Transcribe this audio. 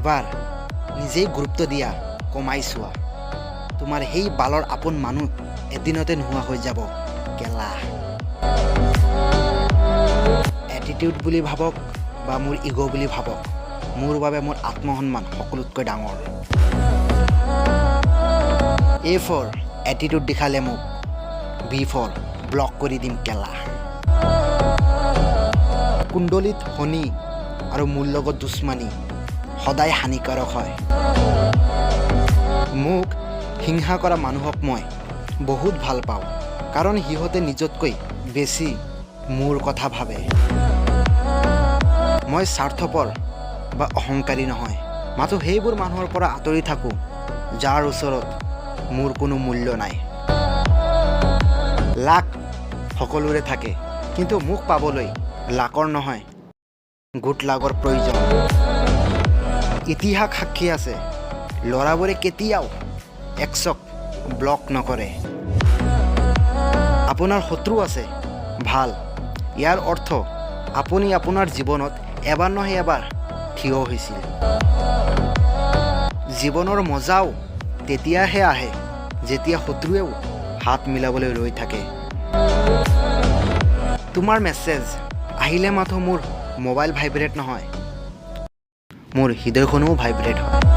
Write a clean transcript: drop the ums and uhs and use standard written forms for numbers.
একবাৰ নিজেই গুৰুত্ব দিয়া কমাই চোৱা তোমাৰ সেই বালৰ আপোন মানুহ এদিনতে নোহোৱা হৈ যাব কেলা এটিটিউড বুলি ভাবক বা মোৰ ইগ' বুলি ভাবক মোৰ বাবে মোৰ আত্মসন্মান সকলোতকৈ ডাঙৰ এ ফৰ এটিটিউড দেখালে মোক বি ফৰ ব্লক কৰি দিম কেলা কুণ্ডলিত শনি আৰু মোৰ লগত দুশ্মনী সদায় হানিকাৰক হয় মোক হিংসা কৰা মানুহক মই বহুত ভাল পাওঁ কাৰণ সিহঁতে নিজতকৈ বেছি মোৰ কথা ভাবে মই স্বাৰ্থপৰ বা অহংকাৰী নহয় মাথো সেইবোৰ মানুহৰ পৰা আঁতৰি থাকোঁ যাৰ ওচৰত মোৰ কোনো মূল্য নাই লাক সকলোৰে থাকে কিন্তু মোক পাবলৈ লাকৰ নহয় গুড লাকৰ প্ৰয়োজন ইতিহাস সাক্ষী আছে ল'ৰাবোৰে কেতিয়াও এক্সক ব্লক নকৰে আপোনাৰ শত্ৰু আছে ভাল ইয়াৰ অৰ্থ আপুনি আপোনাৰ জীৱনত এবাৰ নহয় এবাৰ থিয় হৈছিল জীৱনৰ মজাও তেতিয়াহে আহে যেতিয়া শত্ৰুৱেও হাত মিলাবলৈ ৰৈ থাকে তোমাৰ মেছেজ আহিলে মাথো মোৰ মোবাইল ভাইব্ৰেট নহয় মোৰ হৃদয়খনো ভাইব্ৰেট হয়